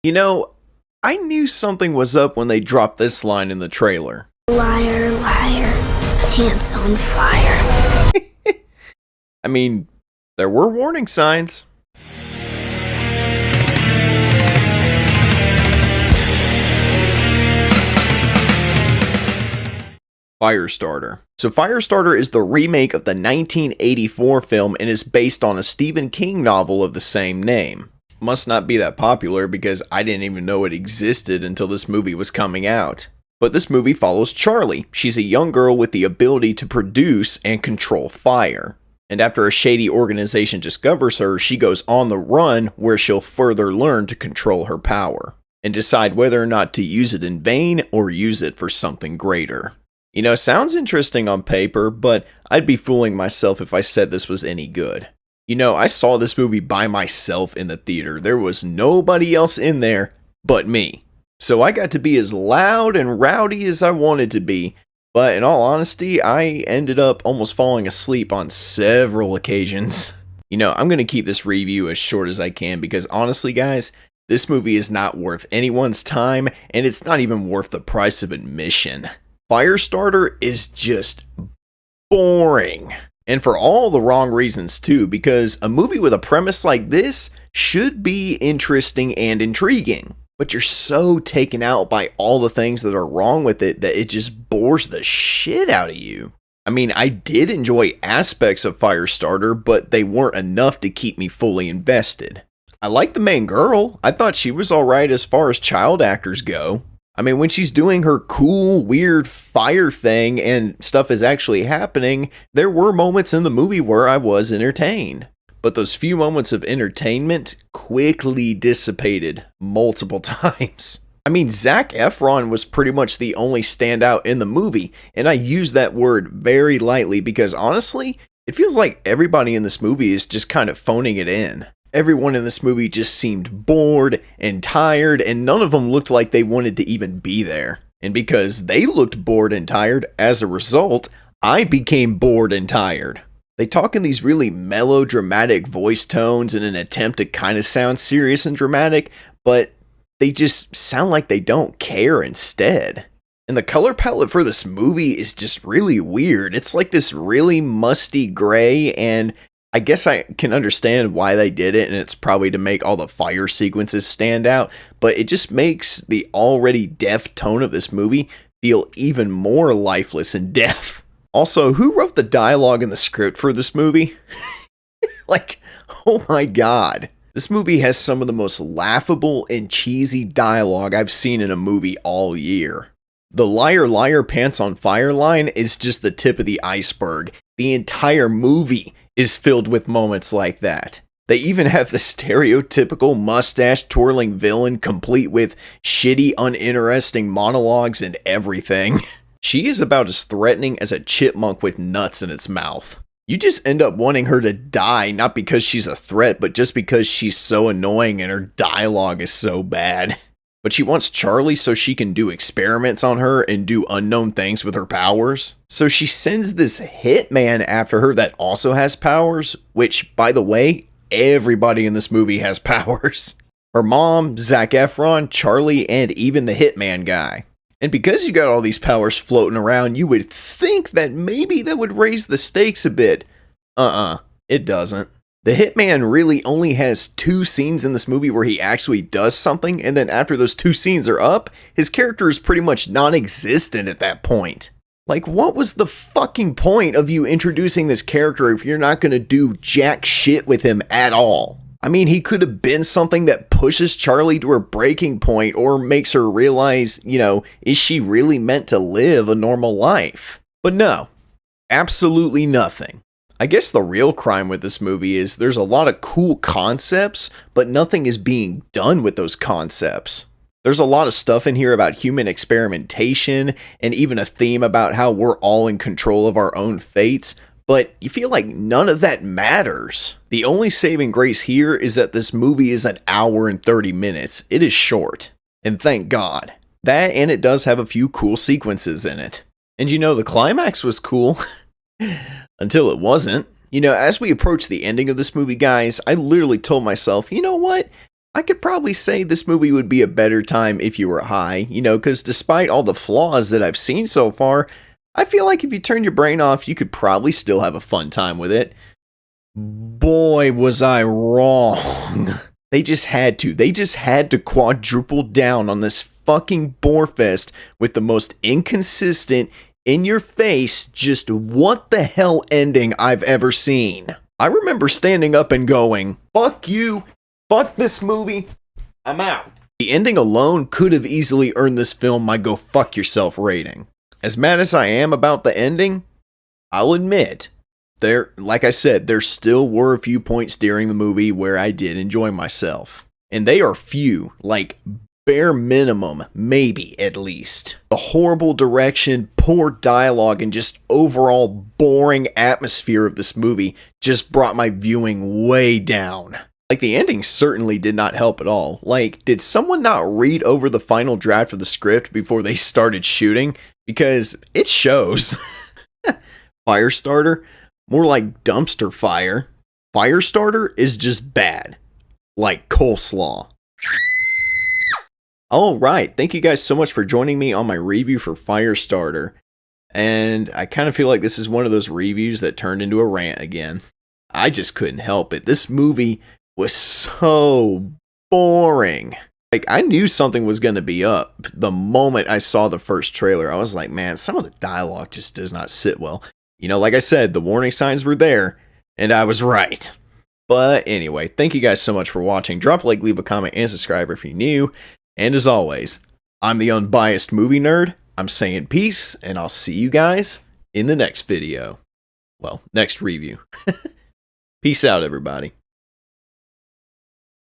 You know, I knew something was up when they dropped this line in the trailer. Liar, liar, pants on fire. I mean, there were warning signs. Firestarter. So Firestarter is the remake of the 1984 film and is based on a Stephen King novel of the same name. Must not be that popular because I didn't even know it existed until this movie was coming out. But this movie follows Charlie. She's a young girl with the ability to produce and control fire. And after a shady organization discovers her, she goes on the run where she'll further learn to control her power and decide whether or not to use it in vain or use it for something greater. You know, sounds interesting on paper, but I'd be fooling myself if I said this was any good. You know, I saw this movie by myself in the theater. There was nobody else in there but me. So I got to be as loud and rowdy as I wanted to be, but in all honesty, I ended up almost falling asleep on several occasions. You know, I'm going to keep this review as short as I can because honestly, guys, this movie is not worth anyone's time, and it's not even worth the price of admission. Firestarter is just boring. And for all the wrong reasons too, because a movie with a premise like this should be interesting and intriguing. But you're so taken out by all the things that are wrong with it that it just bores the shit out of you. I mean, I did enjoy aspects of Firestarter, but they weren't enough to keep me fully invested. I like the main girl. I thought she was alright as far as child actors go. I mean, when she's doing her cool, weird fire thing and stuff is actually happening, there were moments in the movie where I was entertained. But those few moments of entertainment quickly dissipated multiple times. I mean, Zac Efron was pretty much the only standout in the movie, and I use that word very lightly because honestly, it feels like everybody in this movie is just kind of phoning it in. Everyone in this movie just seemed bored and tired, and none of them looked like they wanted to even be there. And because they looked bored and tired, as a result, I became bored and tired. They talk in these really melodramatic voice tones in an attempt to kind of sound serious and dramatic, but they just sound like they don't care instead. And the color palette for this movie is just really weird. It's like this really musty gray, and I guess I can understand why they did it, and it's probably to make all the fire sequences stand out, but it just makes the already deaf tone of this movie feel even more lifeless and deaf. Also, who wrote the dialogue and the script for this movie? Like, oh my god. This movie has some of the most laughable and cheesy dialogue I've seen in a movie all year. The liar liar pants on fire line is just the tip of the iceberg. The entire movie is filled with moments like that. They even have the stereotypical mustache-twirling villain complete with shitty, uninteresting monologues and everything. She is about as threatening as a chipmunk with nuts in its mouth. You just end up wanting her to die, not because she's a threat, but just because she's so annoying and her dialogue is so bad. But she wants Charlie so she can do experiments on her and do unknown things with her powers. So she sends this hitman after her that also has powers, which, by the way, everybody in this movie has powers. Her mom, Zac Efron, Charlie, and even the hitman guy. And because you got all these powers floating around, you would think that maybe that would raise the stakes a bit. It doesn't. The hitman really only has 2 scenes in this movie where he actually does something, and then after those 2 scenes are up, his character is pretty much non-existent at that point. Like, what was the fucking point of you introducing this character if you're not gonna do jack shit with him at all? I mean, he could have been something that pushes Charlie to her breaking point or makes her realize, you know, is she really meant to live a normal life? But no, absolutely nothing. I guess the real crime with this movie is there's a lot of cool concepts, but nothing is being done with those concepts. There's a lot of stuff in here about human experimentation and even a theme about how we're all in control of our own fates, but you feel like none of that matters. The only saving grace here is that this movie is an hour and 30 minutes. It is short. And thank God. That, and it does have a few cool sequences in it. And you know, the climax was cool. Until it wasn't. You know, as we approach the ending of this movie, guys, I literally told myself, you know what? I could probably say this movie would be a better time if you were high, because despite all the flaws that I've seen so far, I feel like if you turn your brain off, you could probably still have a fun time with it. Boy, was I wrong. They just had to quadruple down on this fucking bore fest with the most inconsistent, in your face, just what the hell ending I've ever seen. I remember standing up and going, fuck you, fuck this movie, I'm out. The ending alone could have easily earned this film my go fuck yourself rating. As mad as I am about the ending, I'll admit, like I said, there still were a few points during the movie where I did enjoy myself. And they are few, like bare minimum, maybe at least. The horrible direction, poor dialogue, and just overall boring atmosphere of this movie just brought my viewing way down. Like, the ending certainly did not help at all. Like, did someone not read over the final draft of the script before they started shooting? Because it shows. Firestarter? More like dumpster fire. Firestarter is just bad. Like coleslaw. Alright, thank you guys so much for joining me on my review for Firestarter. And I kind of feel like this is one of those reviews that turned into a rant again. I just couldn't help it. This movie was so boring. Like, I knew something was going to be up the moment I saw the first trailer. I was like, man, some of the dialogue just does not sit well. Like I said, the warning signs were there, and I was right. But anyway, thank you guys so much for watching. Drop a like, leave a comment, and subscribe if you're new. And as always, I'm the unbiased movie nerd. I'm saying peace, and I'll see you guys in the next video. Well, next review. Peace out, everybody.